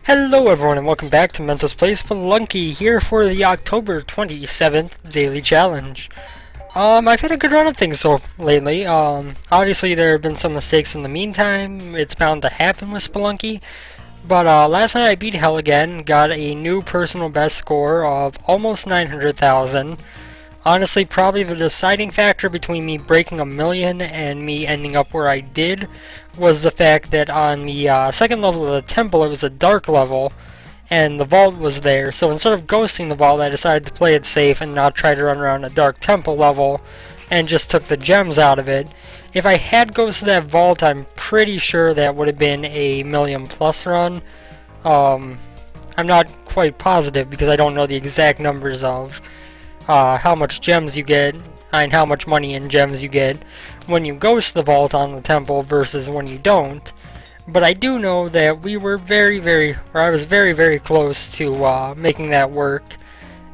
Hello everyone and welcome back to Mentos Play Spelunky here for the October 27th Daily Challenge. I've had a good run of things lately. Obviously there have been some mistakes in the meantime. It's bound to happen with Spelunky. But last night I beat hell again, got a new personal best score of almost 900,000. Honestly, probably the deciding factor between me breaking 1,000,000 and me ending up where I did was the fact that on the second level of the temple it was a dark level and the vault was there, so instead of ghosting the vault I decided to play it safe and not try to run around a dark temple level and just took the gems out of it. If I had ghosted that vault, I'm pretty sure that would have been a 1,000,000 plus run. I'm not quite positive because I don't know the exact numbers of how much gems you get and how much money in gems you get when you ghost the vault on the temple versus when you don't. But I do know that we were I was very close to making that work,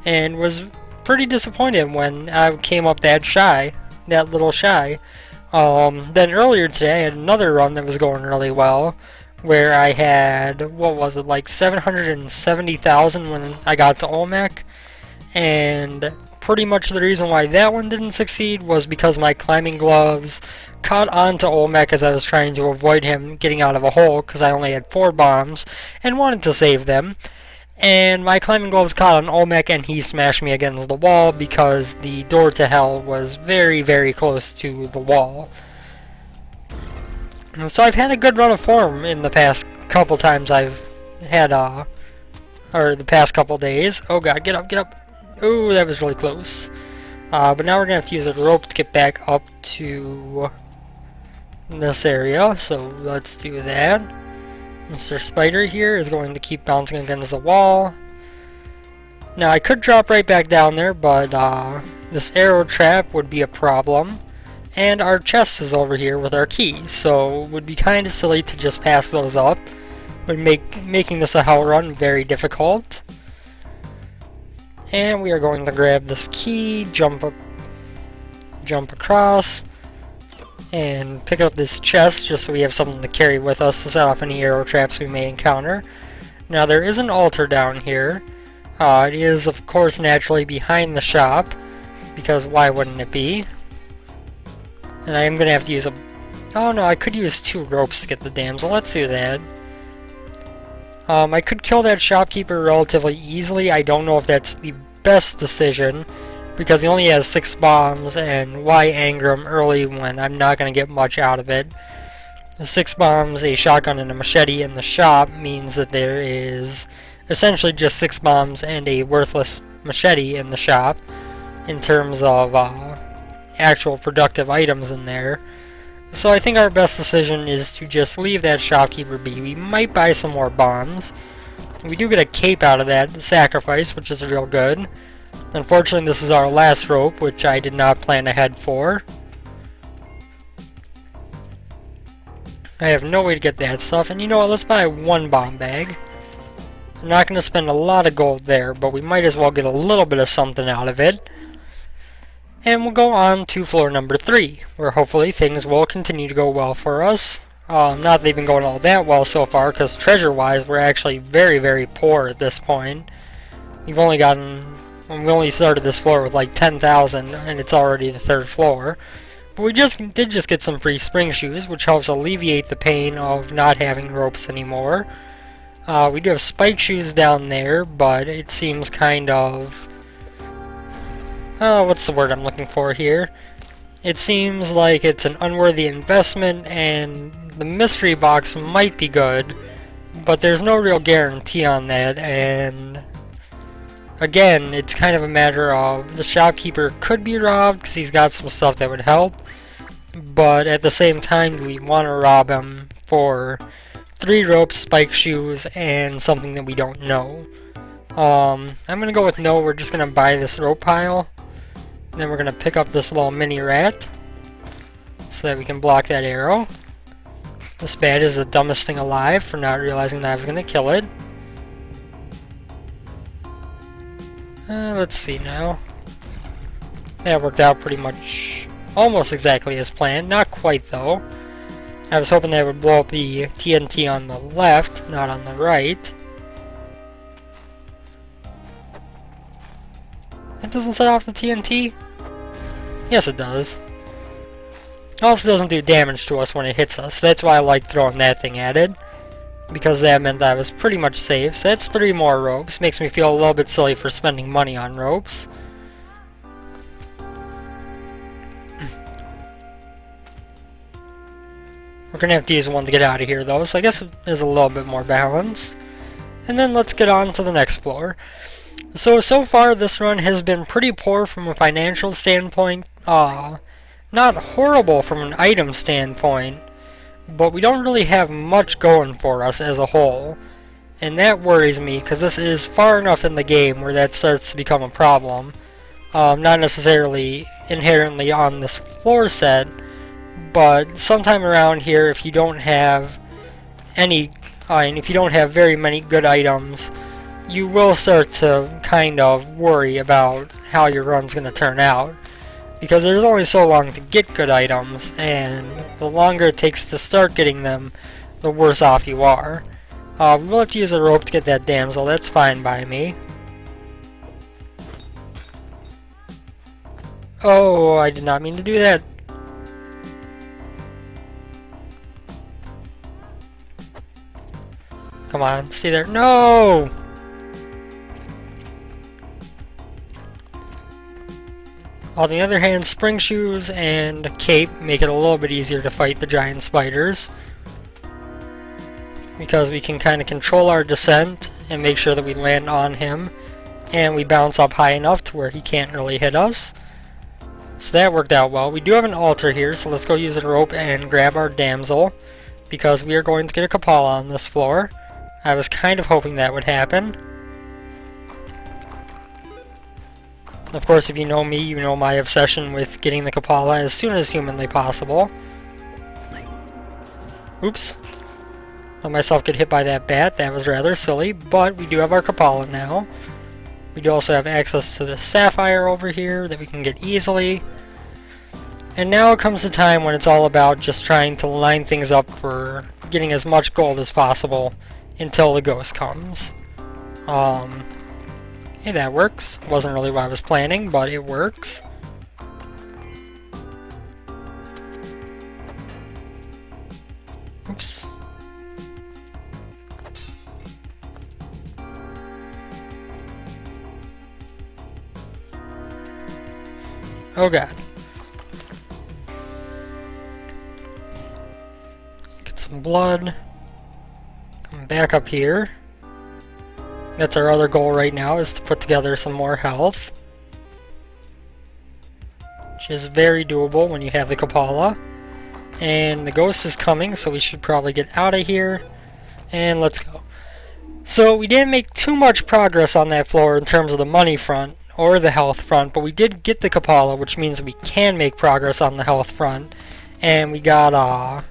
and was pretty disappointed when I came up that little shy. Then earlier today I had another run that was going really well, where I had, what was it, like 770,000 when I got to Olmec. And pretty much the reason why that one didn't succeed was because my climbing gloves caught onto Olmec as I was trying to avoid him getting out of a hole, because I only had 4 bombs and wanted to save them. And my climbing gloves caught on Olmec and he smashed me against the wall because the door to hell was very close to the wall. And so I've had a good run of form in the past couple times I've had, or the past couple days. Oh god, get up! Ooh, that was really close. But now we're gonna have to use a rope to get back up to this area, so let's do that. Mr. Spider here is going to keep bouncing against the wall. Now I could drop right back down there, but this arrow trap would be a problem. And our chest is over here with our keys, so it would be kind of silly to just pass those up. Would make making this a hell run very difficult. And we are going to grab this key, jump across, and pick up this chest just so we have something to carry with us to set off any arrow traps we may encounter. Now there is an altar down here. It is of course naturally behind the shop, because why wouldn't it be? And I am going to have to use oh no, I could use 2 ropes to get the damsel. Let's do that. I could kill that shopkeeper relatively easily. I don't know if that's the best decision, because he only has 6 bombs, and why anger him early when I'm not going to get much out of it. 6 bombs, a shotgun, and a machete in the shop means that there is essentially just 6 bombs and a worthless machete in the shop in terms of actual productive items in there. So I think our best decision is to just leave that shopkeeper be. We might buy some more bombs. We do get a cape out of that sacrifice, which is real good. Unfortunately, this is our last rope, which I did not plan ahead for. I have no way to get that stuff, and you know what, let's buy 1 bomb bag. I'm not going to spend a lot of gold there, but we might as well get a little bit of something out of it. And we'll go on to floor number 3, where hopefully things will continue to go well for us. Not that they've been going all that well so far, because treasure-wise we're actually very poor at this point. We only started this floor with like 10,000, and it's already the 3rd floor. But we did just get some free spring shoes, which helps alleviate the pain of not having ropes anymore. We do have spike shoes down there, but it seems kind of... what's the word I'm looking for here? It seems like it's an unworthy investment, and the mystery box might be good, but there's no real guarantee on that, and again, it's kind of a matter of the shopkeeper could be robbed because he's got some stuff that would help, but at the same time, do we want to rob him for 3 ropes, spike shoes, and something that we don't know? I'm gonna go with no. We're just gonna buy this rope pile. Then we're going to pick up this little mini rat so that we can block that arrow. This bat is the dumbest thing alive for not realizing that I was going to kill it. Let's see now. That worked out pretty much almost exactly as planned. Not quite though. I was hoping that would blow up the TNT on the left, not on the right. It doesn't set off the TNT? Yes, it does. It also doesn't do damage to us when it hits us. That's why I like throwing that thing at it, because that meant that I was pretty much safe. So that's 3 more ropes. Makes me feel a little bit silly for spending money on ropes. We're gonna have to use one to get out of here though, so I guess there's a little bit more balance. And then let's get on to the next floor. So far this run has been pretty poor from a financial standpoint. Not horrible from an item standpoint, but we don't really have much going for us as a whole. And that worries me, because this is far enough in the game where that starts to become a problem. Not necessarily inherently on this floor set, but sometime around here, if you don't have if you don't have very many good items, you will start to kind of worry about how your run's going to turn out. Because there's only so long to get good items, and the longer it takes to start getting them, the worse off you are. We will have to use a rope to get that damsel, that's fine by me. Oh, I did not mean to do that. Come on, stay there. No! On the other hand, spring shoes and cape make it a little bit easier to fight the giant spiders, because we can kind of control our descent and make sure that we land on him and we bounce up high enough to where he can't really hit us. So that worked out well. We do have an altar here, so let's go use a rope and grab our damsel, because we are going to get a Kapala on this floor. I was kind of hoping that would happen. Of course, if you know me, you know my obsession with getting the Kapala as soon as humanly possible. Oops. Let myself get hit by that bat. That was rather silly, but we do have our Kapala now. We do also have access to the sapphire over here that we can get easily. And now comes the time when it's all about just trying to line things up for getting as much gold as possible until the ghost comes. Hey, that works. Wasn't really what I was planning, but it works. Oops. Oh god. Get some blood. Come back up here. That's our other goal right now, is to put together some more health, which is very doable when you have the Kapala. And the ghost is coming, so we should probably get out of here. And let's go. So we didn't make too much progress on that floor in terms of the money front or the health front, but we did get the Kapala, which means we can make progress on the health front. And we got a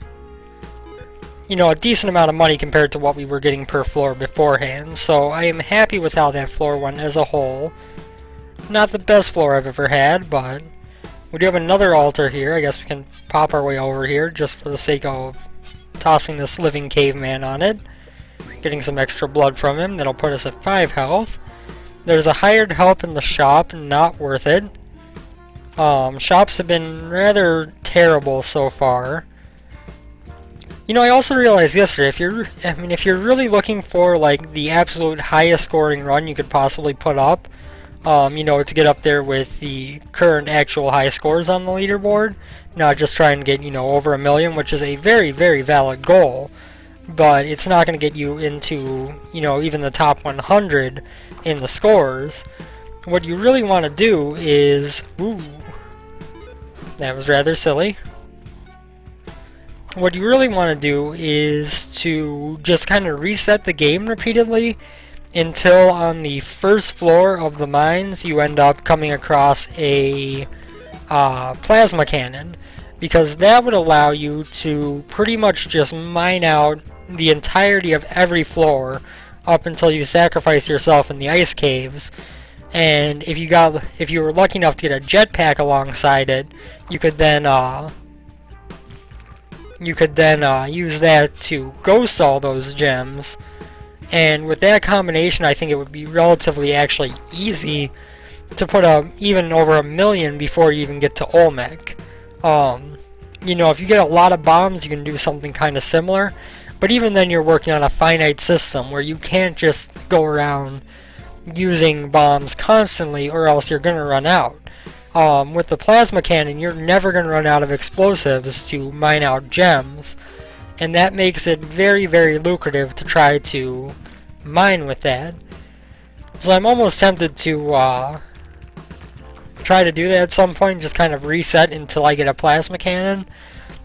decent amount of money compared to what we were getting per floor beforehand. So I am happy with how that floor went as a whole. Not the best floor I've ever had, but we do have another altar here. I guess we can pop our way over here just for the sake of tossing this living caveman on it. Getting some extra blood from him. That'll put us at 5 health. There's a hired help in the shop. Not worth it. Shops have been rather terrible so far. I also realized yesterday, if you're really looking for like the absolute highest scoring run you could possibly put up, to get up there with the current actual high scores on the leaderboard, not just trying to get, over 1 million, which is a very, very valid goal, but it's not going to get you into, even the top 100 in the scores. What you really want to do is, that was rather silly. What you really want to do is to just kind of reset the game repeatedly until on the first floor of the mines you end up coming across a plasma cannon, because that would allow you to pretty much just mine out the entirety of every floor up until you sacrifice yourself in the ice caves. And if you were lucky enough to get a jetpack alongside it, you could then use that to ghost all those gems. And with that combination, I think it would be relatively actually easy to put even over 1,000,000 before you even get to Olmec. You know, if you get a lot of bombs, you can do something kind of similar. But even then, you're working on a finite system where you can't just go around using bombs constantly, or else you're going to run out. With the plasma cannon, you're never going to run out of explosives to mine out gems. And that makes it very, very lucrative to try to mine with that. So I'm almost tempted to try to do that at some point, just kind of reset until I get a plasma cannon,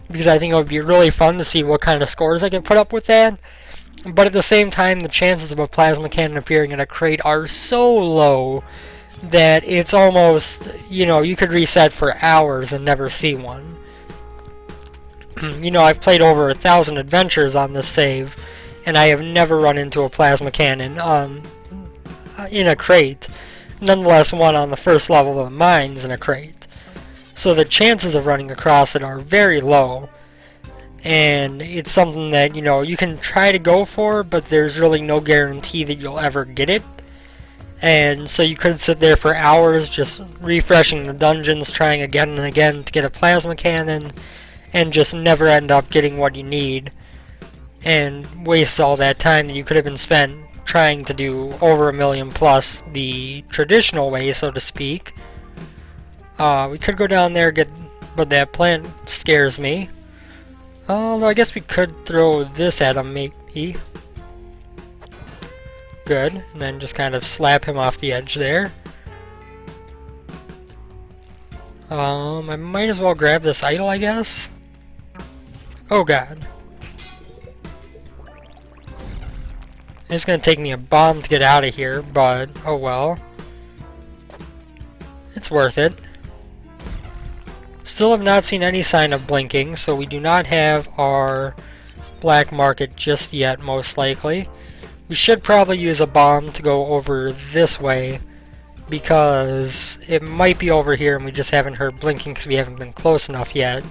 because I think it would be really fun to see what kind of scores I can put up with that. But at the same time, the chances of a plasma cannon appearing in a crate are so low that it's almost, you know, you could reset for hours and never see one. You know, I've played over 1,000 adventures on this save, and I have never run into a plasma cannon in a crate. Nonetheless, one on the first level of the mines in a crate. So the chances of running across it are very low. And it's something that, you know, you can try to go for, but there's really no guarantee that you'll ever get it. And so you could sit there for hours just refreshing the dungeons, trying again and again to get a plasma cannon, and just never end up getting what you need, and waste all that time that you could have been spent trying to do over 1,000,000 plus the traditional way, so to speak. We could go down there, but that plant scares me. Although I guess we could throw this at him, maybe. Good, and then just kind of slap him off the edge there. I might as well grab this idol, I guess. Oh god. It's gonna take me a bomb to get out of here, but oh well. It's worth it. Still have not seen any sign of blinking, so we do not have our black market just yet, most likely. We should probably use a bomb to go over this way, because it might be over here and we just haven't heard blinking because we haven't been close enough yet.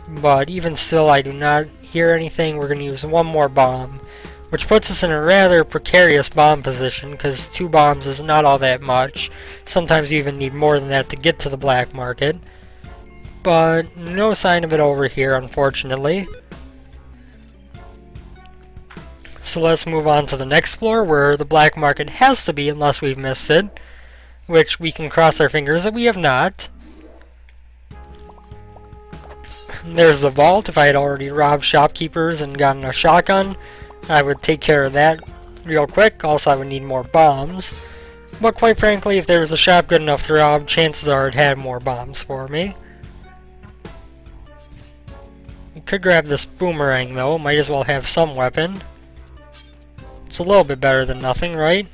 But even still, I do not hear anything. We're going to use one more bomb, which puts us in a rather precarious bomb position, because 2 bombs is not all that much. Sometimes you even need more than that to get to the black market. But no sign of it over here, unfortunately. So let's move on to the next floor, where the black market has to be, unless we've missed it, which we can cross our fingers that we have not. There's the vault. If I had already robbed shopkeepers and gotten a shotgun, I would take care of that real quick. Also, I would need more bombs. But quite frankly, if there was a shop good enough to rob, chances are it had more bombs for me. We could grab this boomerang though. Might as well have some weapon. It's a little bit better than nothing, right?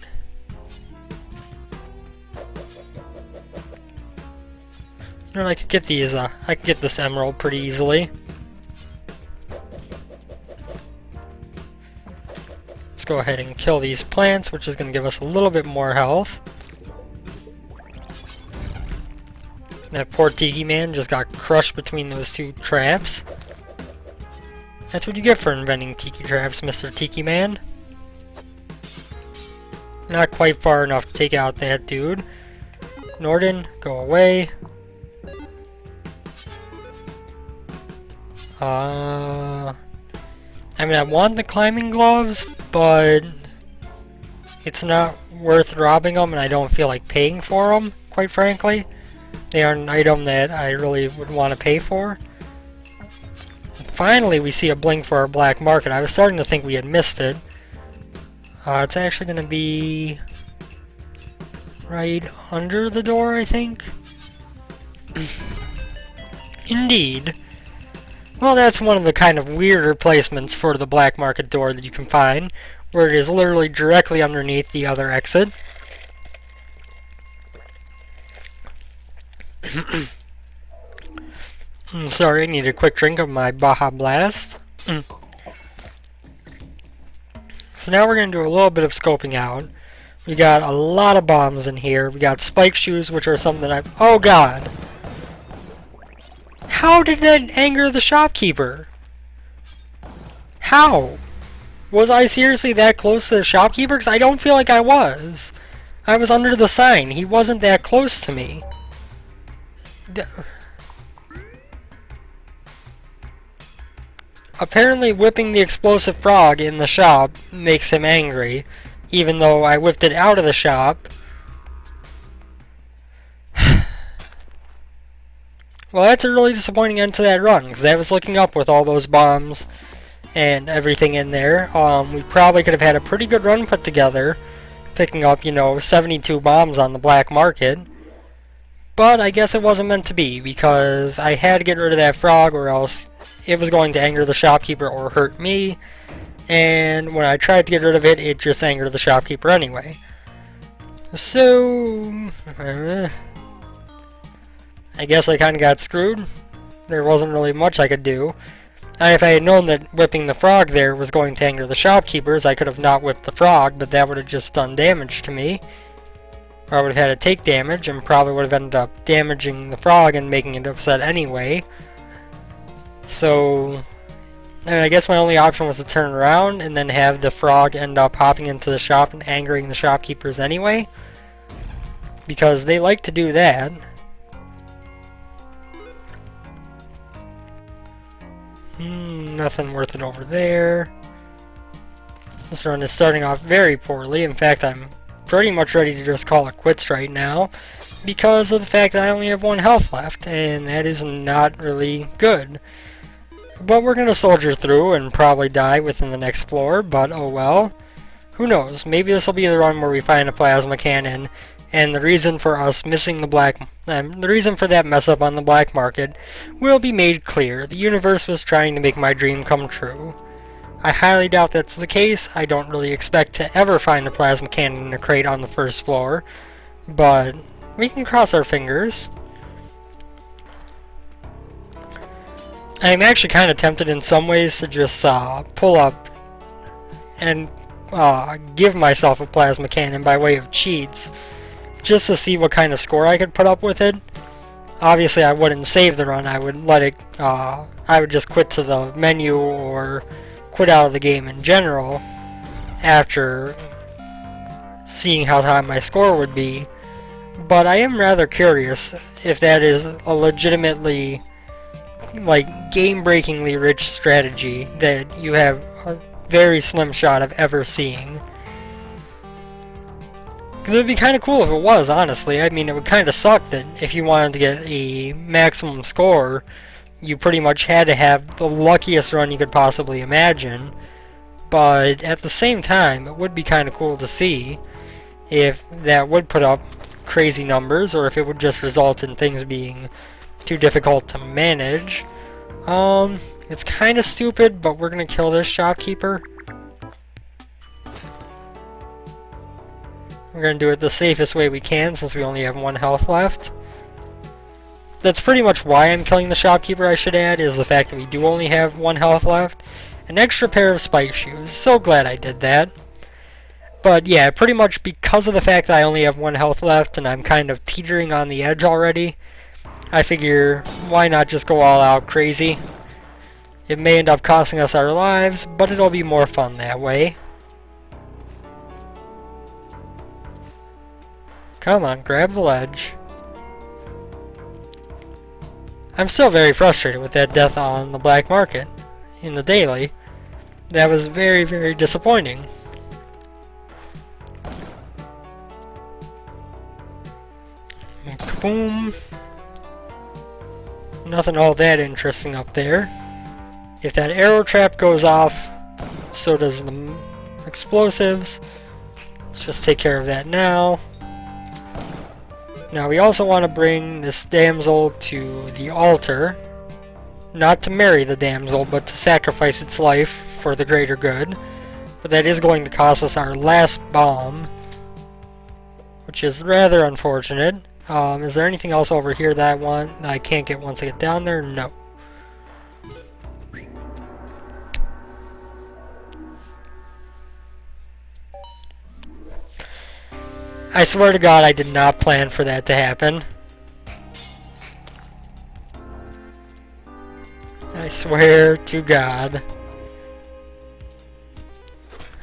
You know, I could get these, I could get this emerald pretty easily. Let's go ahead and kill these plants, which is going to give us a little bit more health. That poor Tiki Man just got crushed between those 2 traps. That's what you get for inventing Tiki traps, Mr. Tiki Man. Not quite far enough to take out that dude. Norden, go away. I mean, I want the climbing gloves, but it's not worth robbing them, and I don't feel like paying for them, quite frankly. They are an item that I really would want to pay for. Finally, we see a blink for our black market. I was starting to think we had missed it. It's actually going to be right under the door, I think. Indeed. Well, that's one of the kind of weirder placements for the black market door that you can find, where it is literally directly underneath the other exit. Sorry, I need a quick drink of my Baja Blast. So now we're going to do a little bit of scoping out. We got a lot of bombs in here. We got spike shoes, which are something that I've... Oh god! How did that anger the shopkeeper? How? Was I seriously that close to the shopkeeper? Because I don't feel like I was. I was under the sign. He wasn't that close to me. Apparently whipping the explosive frog in the shop makes him angry, even though I whipped it out of the shop. Well, that's a really disappointing end to that run, because I was looking up with all those bombs and everything in there. We probably could have had a pretty good run put together, picking up, 72 bombs on the black market. But I guess it wasn't meant to be, because I had to get rid of that frog or else it was going to anger the shopkeeper or hurt me. And when I tried to get rid of it, it just angered the shopkeeper anyway. So, I guess I kind of got screwed. There wasn't really much I could do. If I had known that whipping the frog there was going to anger the shopkeepers, I could have not whipped the frog, but that would have just done damage to me. Or I would have had to take damage and probably would have ended up damaging the frog and making it upset anyway. So, I guess my only option was to turn around and then have the frog end up hopping into the shop and angering the shopkeepers anyway. Because they like to do that. Nothing worth it over there. This run is starting off very poorly. In fact, I'm pretty much ready to just call it quits right now because of the fact that I only have 1 health left, and that is not really good. But we're going to soldier through and probably die within the next floor, but oh well. Who knows? Maybe this will be the run where we find a plasma cannon, and the reason for us missing the reason for that mess up on the black market will be made clear. The universe was trying to make my dream come true. I highly doubt that's the case. I don't really expect to ever find a plasma cannon in a crate on the first floor, but we can cross our fingers. I'm actually kind of tempted in some ways to just pull up and give myself a plasma cannon by way of cheats, just to see what kind of score I could put up with it. Obviously, I wouldn't save the run. I would let it. I would just quit to the menu or quit out of the game in general after seeing how high my score would be. But I am rather curious if that is a legitimately, game-breakingly rich strategy that you have a very slim shot of ever seeing. Because it would be kind of cool if it was, honestly. I mean, it would kind of suck that if you wanted to get a maximum score, you pretty much had to have the luckiest run you could possibly imagine. But at the same time, it would be kind of cool to see if that would put up crazy numbers, or if it would just result in things being too difficult to manage. It's kind of stupid, but we're gonna kill this shopkeeper. We're gonna do it the safest way we can since we only have 1 health left. That's pretty much why I'm killing the shopkeeper, I should add, is the fact that we do only have 1 health left. An extra pair of spike shoes. So glad I did that. But yeah, pretty much because of the fact that I only have 1 health left and I'm kind of teetering on the edge already, I figure, why not just go all out crazy? It may end up costing us our lives, but it'll be more fun that way. Come on, grab the ledge. I'm still very frustrated with that death on the black market in the daily. That was very, very disappointing. Kaboom. Nothing all that interesting up there. If that arrow trap goes off, so does the explosives. Let's just take care of that now. Now we also want to bring this damsel to the altar. Not to marry the damsel, but to sacrifice its life for the greater good. But that is going to cost us our last bomb, which is rather unfortunate. Is there anything else over here that I want that I can't get once I get down there? No. I swear to God, I did not plan for that to happen. I swear to God.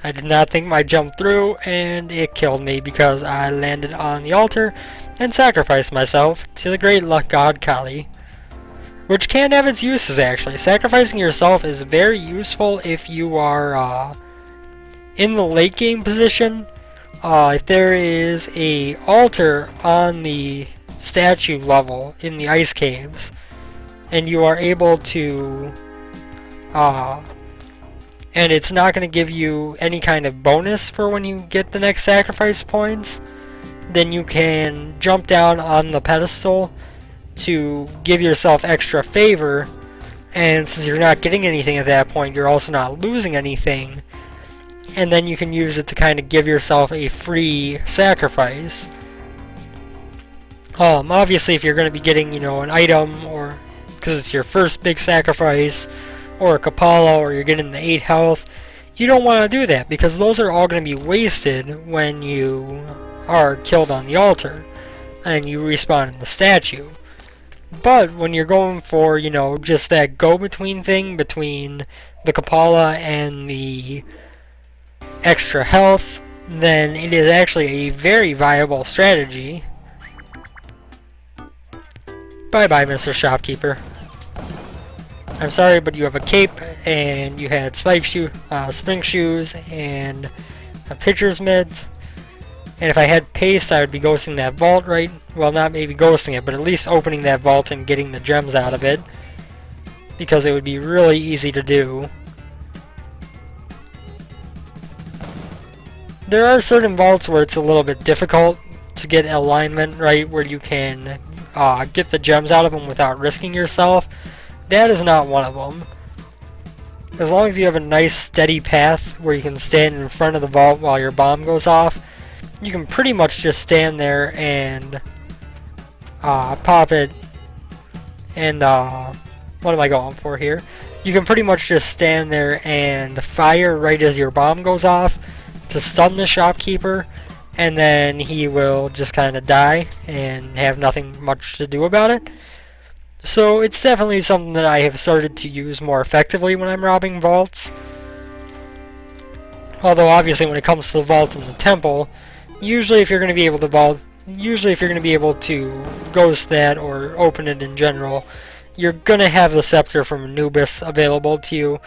I did not think my jump through, and it killed me because I landed on the altar and sacrificed myself to the great luck god Kali. Which can have its uses, actually. Sacrificing yourself is very useful if you are in the late game position. If there is a altar on the statue level in the ice caves, and you are able to and it's not going to give you any kind of bonus for when you get the next sacrifice points, then you can jump down on the pedestal to give yourself extra favor, and since you're not getting anything at that point, you're also not losing anything, and then you can use it to kind of give yourself a free sacrifice. Obviously, if you're going to be getting, you know, an item, or because it's your first big sacrifice, or a Kapala, or you're getting the 8 health, you don't want to do that, because those are all going to be wasted when you are killed on the altar, and you respawn in the statue. But when you're going for, you know, just that go-between thing between the Kapala and the extra health, then it is actually a very viable strategy. Bye-bye, Mr. Shopkeeper. I'm sorry, but you have a cape, and you had spring shoes, and a pitcher's mitt. And if I had paste, I would be ghosting that vault, right? Well, not maybe ghosting it, but at least opening that vault and getting the gems out of it, because it would be really easy to do. There are certain vaults where it's a little bit difficult to get alignment, right, where you can get the gems out of them without risking yourself. That is not one of them. As long as you have a nice steady path where you can stand in front of the vault while your bomb goes off, you can pretty much just stand there and pop it. And what am I going for here? You can pretty much just stand there and fire right as your bomb goes off to stun the shopkeeper, and then he will just kind of die and have nothing much to do about it. So it's definitely something that I have started to use more effectively when I'm robbing vaults. Although obviously when it comes to the vault and the temple, usually if you're going to be able to ghost that or open it in general, you're going to have the scepter from Anubis available to you.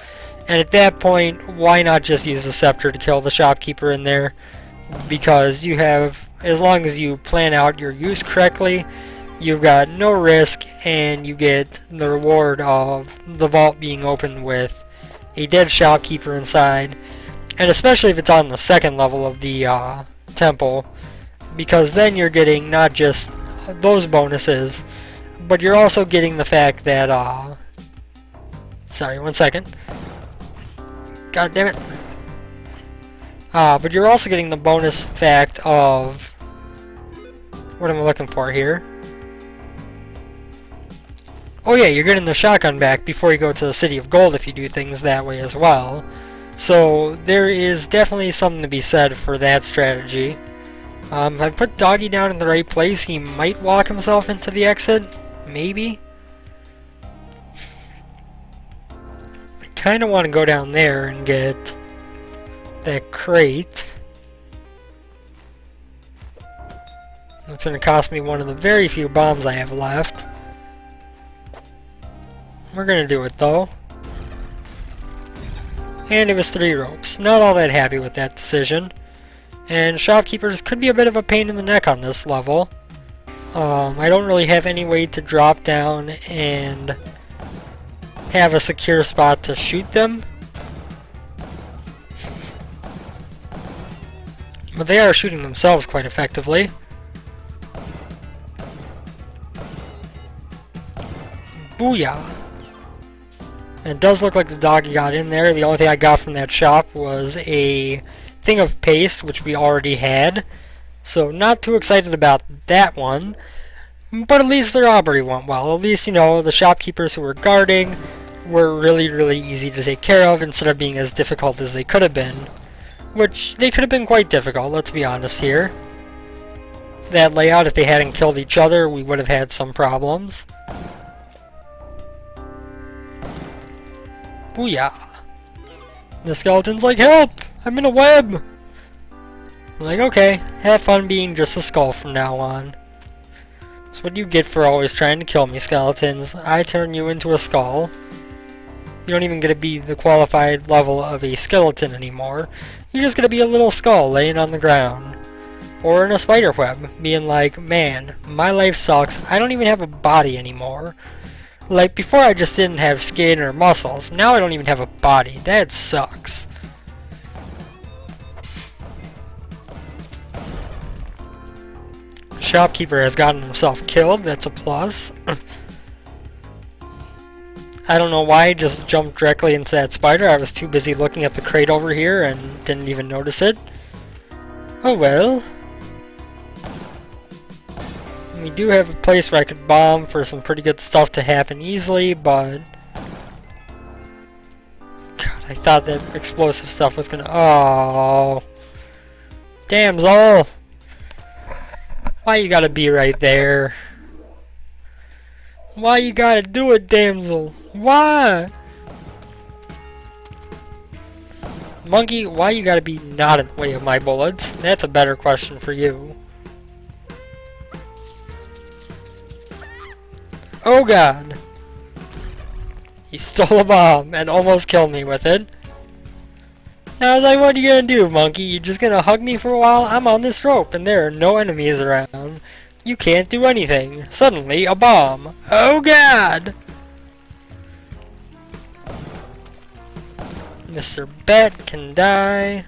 And at that point, why not just use the scepter to kill the shopkeeper in there? Because you have, as long as you plan out your use correctly, you've got no risk, and you get the reward of the vault being opened with a dead shopkeeper inside, and especially if it's on the second level of the temple, because then you're getting not just those bonuses, but you're also getting the fact that sorry, one second. God damn it. But you're also getting the bonus fact of, what am I looking for here? Oh yeah, you're getting the shotgun back before you go to the City of Gold if you do things that way as well. So there is definitely something to be said for that strategy. If I put Doggy down in the right place, he might walk himself into the exit. Maybe. I kind of want to go down there and get that crate. It's going to cost me one of the very few bombs I have left. We're going to do it though. And it was 3 ropes. Not all that happy with that decision. And shopkeepers could be a bit of a pain in the neck on this level. I don't really have any way to drop down and have a secure spot to shoot them. But they are shooting themselves quite effectively. Booyah! And it does look like the doggy got in there. The only thing I got from that shop was a thing of paste, which we already had. So not too excited about that one. But at least the robbery went well. At least, you know, the shopkeepers who were guarding were really easy to take care of instead of being as difficult as they could have been. Which, they could have been quite difficult, let's be honest here. That layout, if they hadn't killed each other, we would have had some problems. Booyah! The skeleton's like, help! I'm in a web! I'm like, okay, have fun being just a skull from now on. That's what you get for always trying to kill me, skeletons. I turn you into a skull. You don't even get to be the qualified level of a skeleton anymore. You're just gonna be a little skull laying on the ground. Or in a spider web, being like, man, my life sucks. I don't even have a body anymore. Like, before I just didn't have skin or muscles. Now I don't even have a body. That sucks. Shopkeeper has gotten himself killed. That's a plus. I don't know why I just jumped directly into that spider. I was too busy looking at the crate over here and didn't even notice it. Oh well. We do have a place where I could bomb for some pretty good stuff to happen easily, but... God, I thought that explosive stuff was gonna... Oh. Damsel! Why you gotta be right there? Why you gotta do it, damsel? Why? Monkey, why you gotta be not in the way of my bullets? That's a better question for you. Oh god! He stole a bomb and almost killed me with it. And I was like, what are you gonna do, monkey? You just gonna hug me for a while? I'm on this rope and there are no enemies around. You can't do anything. Suddenly, a bomb. Oh god! Mr. Bat can die.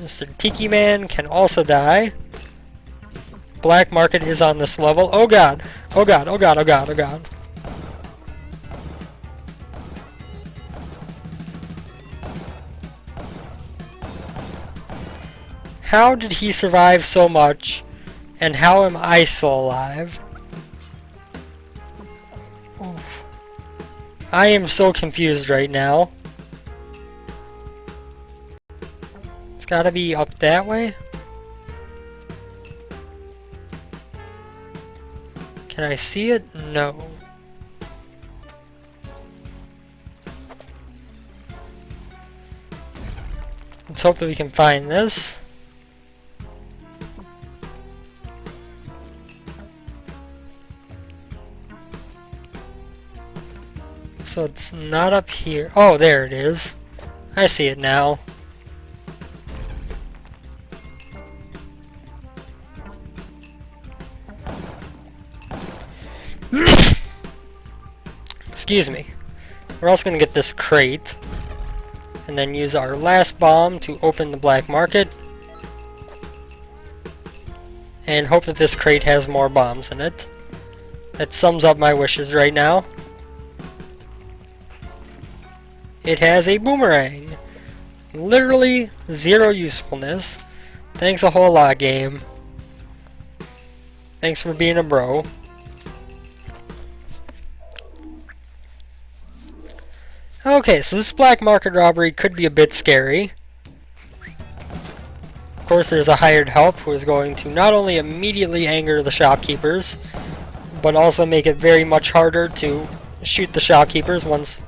Mr. Tiki Man can also die. Black market is on this level. Oh god! Oh god, oh god, oh god, oh god. How did he survive so much? And how am I still alive? Oof. I am so confused right now. It's gotta be up that way? Can I see it? No. Let's hope that we can find this. So it's not up here. Oh, there it is. I see it now. Excuse me. We're also going to get this crate. And then use our last bomb to open the black market. And hope that this crate has more bombs in it. That sums up my wishes right now. It has a boomerang. Literally zero usefulness. Thanks a whole lot, game. Thanks for being a bro. Okay, so this black market robbery could be a bit scary. Of course, there's a hired help who is going to not only immediately anger the shopkeepers, but also make it very much harder to shoot the shopkeepers once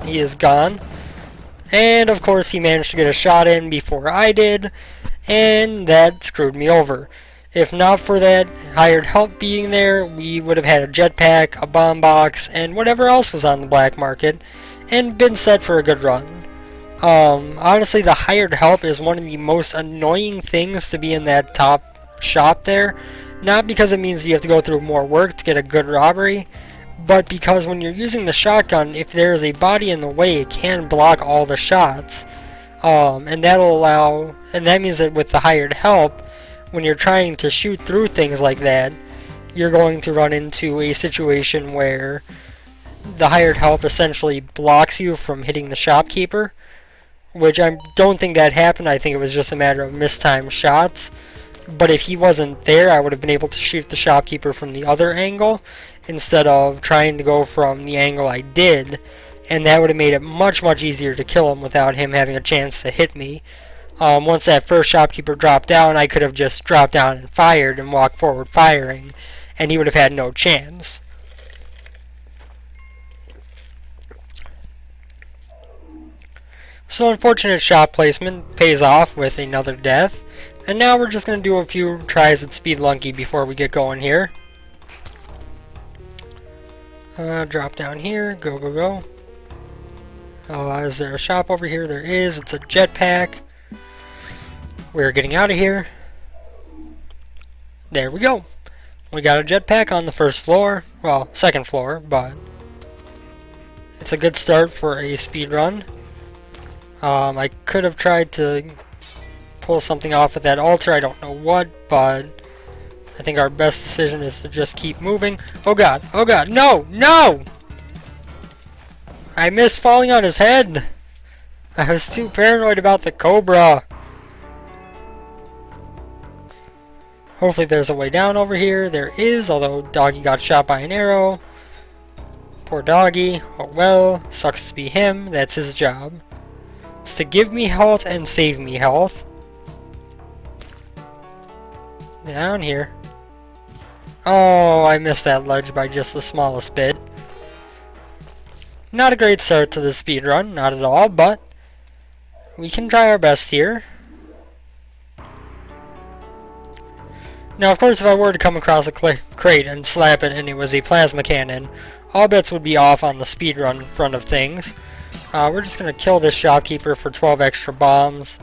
he is gone. And of course he managed to get a shot in before I did, and that screwed me over. If not for that hired help being there, we would have had a jetpack, a bomb box, and whatever else was on the black market, and been set for a good run. Honestly, the hired help is one of the most annoying things to be in that top shop there. Not because it means you have to go through more work to get a good robbery, but because when you're using the shotgun, if there is a body in the way, it can block all the shots. And that means that with the hired help, when you're trying to shoot through things like that, you're going to run into a situation where the hired help essentially blocks you from hitting the shopkeeper, which I don't think that happened. I think it was just a matter of mistimed shots. But if he wasn't there, I would have been able to shoot the shopkeeper from the other angle instead of trying to go from the angle I did, and that would have made it much, much easier to kill him without him having a chance to hit me. Once that first shopkeeper dropped down, I could have just dropped down and fired and walked forward firing, and he would have had no chance. So unfortunate shop placement pays off with another death. And now we're just going to do a few tries at Spelunky before we get going here. Drop down here. Go, go, go. Is there a shop over here? There is. It's a jetpack. We're getting out of here. There we go. We got a jetpack on the first floor. Well, second floor, but it's a good start for a speed run. I could have tried to pull something off with that altar. I don't know what, but I think our best decision is to just keep moving. Oh god, no, no! I missed falling on his head. I was too paranoid about the cobra. Hopefully there's a way down over here. There is, although doggy got shot by an arrow. Poor doggy. Oh well, sucks to be him. That's his job. It's to give me health and save me health. Down here. Oh, I missed that ledge by just the smallest bit. Not a great start to the speedrun, not at all, but we can try our best here. Now, of course, if I were to come across a crate and slap it and it was a plasma cannon, all bets would be off on the speedrun front of things. We're just going to kill this shopkeeper for 12 extra bombs.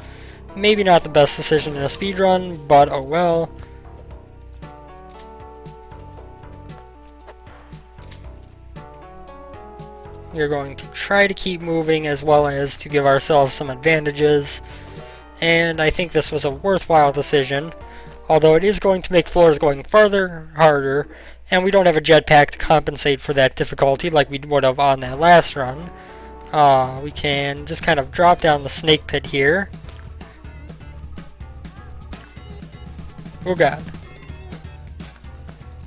Maybe not the best decision in a speedrun, but oh well. We're going to try to keep moving as well as to give ourselves some advantages. And I think this was a worthwhile decision. Although it is going to make floors going farther harder, and we don't have a jetpack to compensate for that difficulty like we would have on that last run. We can just kind of drop down the snake pit here. Oh god.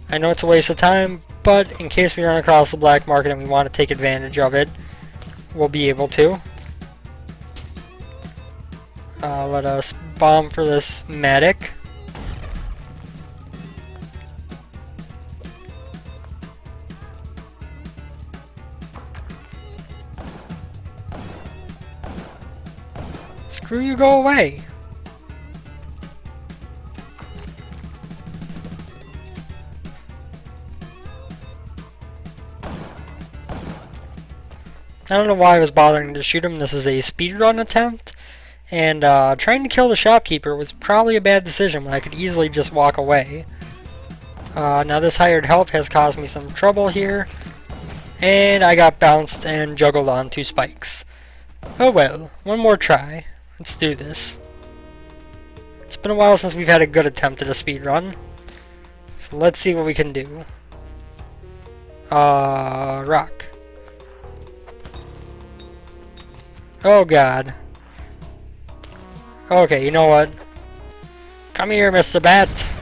I know it's a waste of time, but in case we run across the black market and we want to take advantage of it, we'll be able to. Let us bomb for this medic. Screw you, go away! I don't know why I was bothering to shoot him. This is a speedrun attempt, and trying to kill the shopkeeper was probably a bad decision when I could easily just walk away. Now this hired help has caused me some trouble here, and I got bounced and juggled on 2 spikes. Oh well, one more try. Let's do this. It's been a while since we've had a good attempt at a speedrun, so let's see what we can do. Rock. Oh god. Okay, you know what? Come here, Mr. Bat.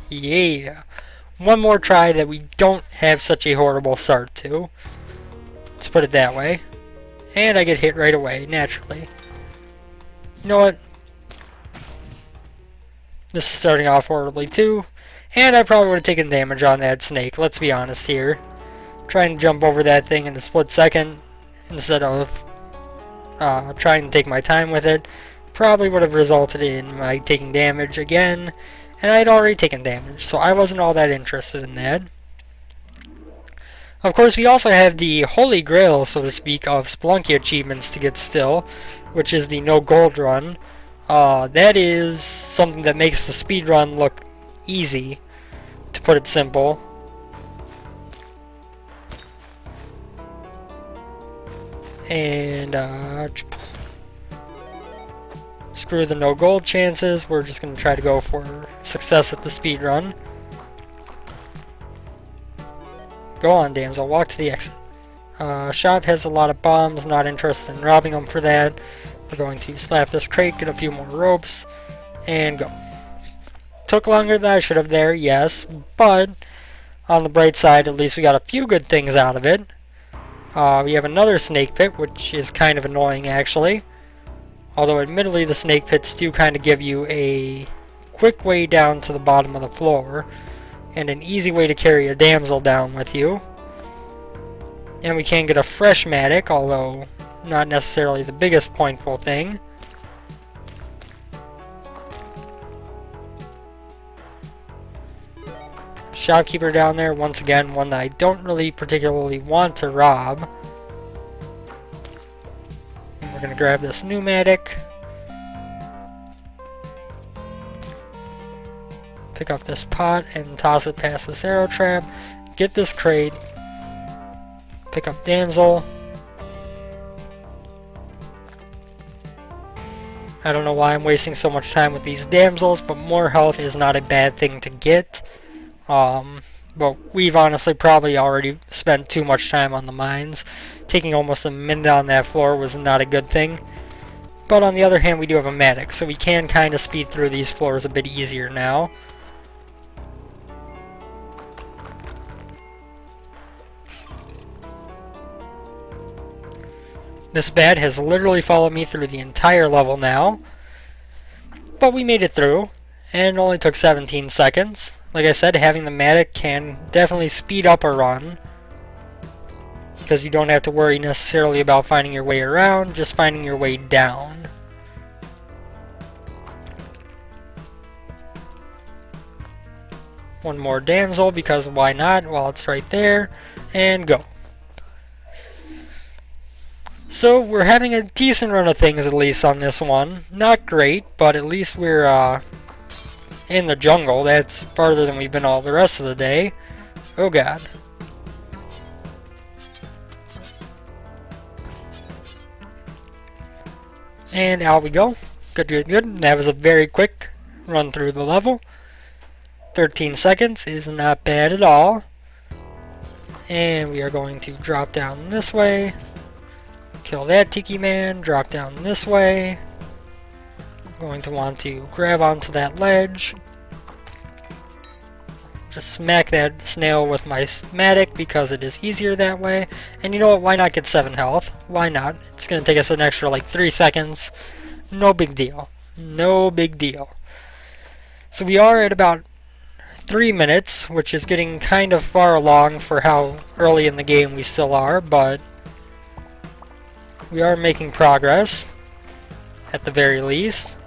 Yeah. One more try that we don't have such a horrible start to. Let's put it that way. And I get hit right away, naturally. You know what? This is starting off horribly too. And I probably would have taken damage on that snake, let's be honest here. Trying to jump over that thing in a split second instead of trying to take my time with it probably would have resulted in my taking damage again, and I'd already taken damage, so I wasn't all that interested in that. Of course, we also have the holy grail, so to speak, of Spelunky achievements to get still, which is the no gold run. That is something that makes the speed run look easy, to put it simple. And screw the no gold chances. We're just going to try to go for success at the speed run. Go on, damsel. Walk to the exit. Shop has a lot of bombs. Not interested in robbing them for that. We're going to slap this crate, get a few more ropes, and go. Took longer than I should have there, yes, but on the bright side, at least we got a few good things out of it. We have another snake pit, which is kind of annoying actually. Although admittedly the snake pits do kind of give you a quick way down to the bottom of the floor, and an easy way to carry a damsel down with you. And we can get a fresh matic, although not necessarily the biggest pointful thing. Shopkeeper down there, once again, one that I don't really particularly want to rob. And we're going to grab this pneumatic. Pick up this pot and toss it past this arrow trap. Get this crate. Pick up damsel. I don't know why I'm wasting so much time with these damsels, but more health is not a bad thing to get. But we've honestly probably already spent too much time on the mines. Taking almost a minute on that floor was not a good thing. But on the other hand, we do have a Matic, so we can kind of speed through these floors a bit easier now. This bat has literally followed me through the entire level now. But we made it through, and it only took 17 seconds. Like I said, having the Matic can definitely speed up a run, because you don't have to worry necessarily about finding your way around, just finding your way down. One more damsel, because why not, while it's right there, and go. So we're having a decent run of things, at least on this one. Not great, but at least we're in the jungle. That's farther than we've been all the rest of the day. Oh god. And out we go. Good, good, good. That was a very quick run through the level. 13 seconds is not bad at all. And we are going to drop down this way. Kill that Tiki Man, drop down this way. I'm going to want to grab onto that ledge. Just smack that snail with my Matic because it is easier that way. And you know what, why not get 7 health? Why not? It's going to take us an extra like 3 seconds. No big deal. No big deal. So we are at about 3 minutes, which is getting kind of far along for how early in the game we still are, but we are making progress, at the very least.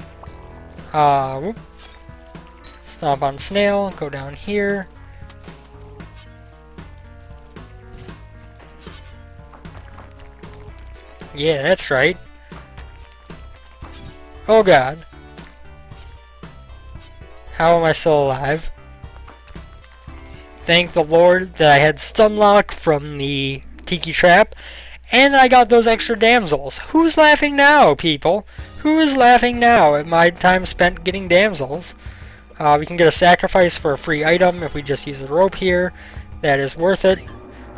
Stomp on snail, go down here. Yeah, that's right. Oh god. How am I still alive? Thank the Lord that I had stun lock from the Tiki Trap. And I got those extra damsels. Who's laughing now, people? Who is laughing now at my time spent getting damsels? We can get a sacrifice for a free item if we just use a rope here. That is worth it.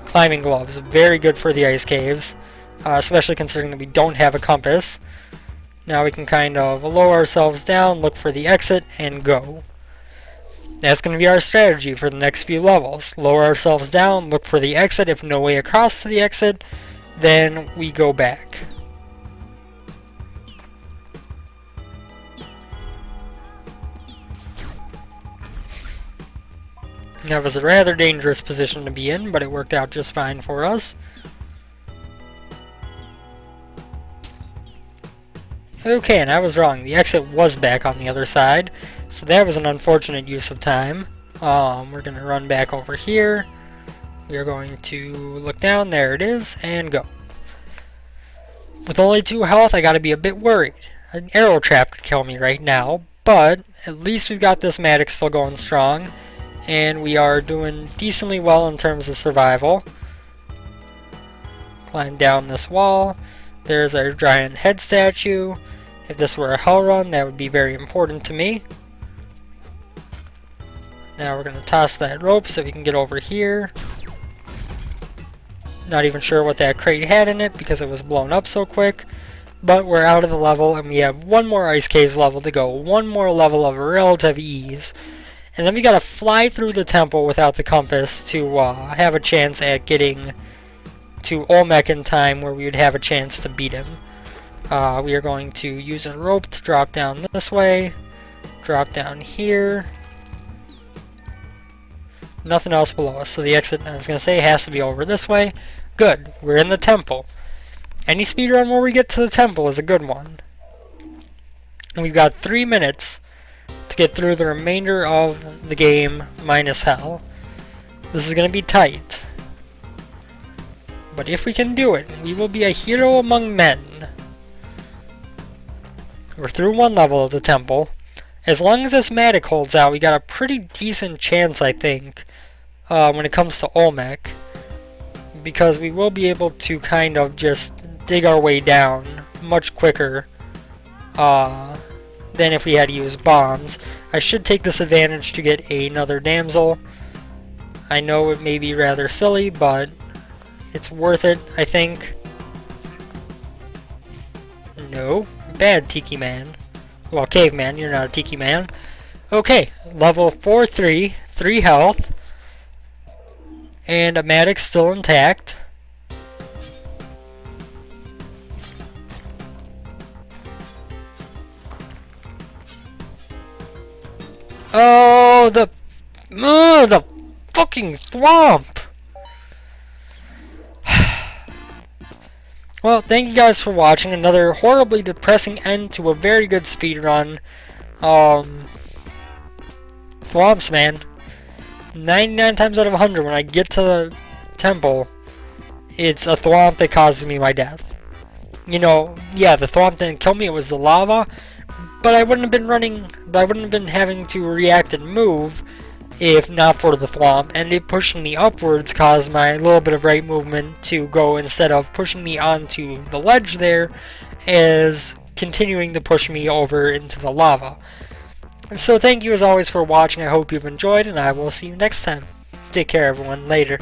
Climbing gloves, very good for the ice caves. Especially considering that we don't have a compass. Now we can kind of lower ourselves down, look for the exit, and go. That's going to be our strategy for the next few levels. Lower ourselves down, look for the exit. If no way across to the exit, then we go back. That was a rather dangerous position to be in, but it worked out just fine for us. Okay, and I was wrong. The exit was back on the other side, so that was an unfortunate use of time. We're going to run back over here. We are going to look down, there it is, and go. With only 2 health, I gotta be a bit worried. An arrow trap could kill me right now, but at least we've got this Matic still going strong, and we are doing decently well in terms of survival. Climb down this wall. There's our giant head statue. If this were a hell run, that would be very important to me. Now we're going to toss that rope so we can get over here. Not even sure what that crate had in it because it was blown up so quick. But we're out of the level and we have one more Ice Caves level to go. One more level of relative ease. And then we gotta fly through the temple without the compass to have a chance at getting to Olmec in time where we would have a chance to beat him. We are going to use a rope to drop down this way. Drop down here. Nothing else below us, so the exit, I was going to say, has to be over this way. Good, we're in the temple. Any speedrun where we get to the temple is a good one. And we've got 3 minutes to get through the remainder of the game minus hell. This is going to be tight. But if we can do it, we will be a hero among men. We're through 1 level of the temple. As long as this Matic holds out, we got a pretty decent chance, I think, when it comes to Olmec. Because we will be able to kind of just dig our way down much quicker than if we had to use bombs. I should take this advantage to get another damsel. I know it may be rather silly, but it's worth it, I think. No, bad Tiki Man. Well, Caveman, you're not a Tiki Man. Okay, level 4-3, 3 health. And a Matic still intact. Oh, the fucking thwomp! Well, thank you guys for watching. Another horribly depressing end to a very good speedrun. Thwomps, man. 99 times out of 100 when I get to the temple, it's a thwomp that causes me my death. You know, yeah, the thwomp didn't kill me, it was the lava, but I wouldn't have been having to react and move if not for the thwomp, and it pushing me upwards caused my little bit of right movement to go, instead of pushing me onto the ledge there, is continuing to push me over into the lava. So thank you as always for watching. I hope you've enjoyed, and I will see you next time. Take care everyone. Later.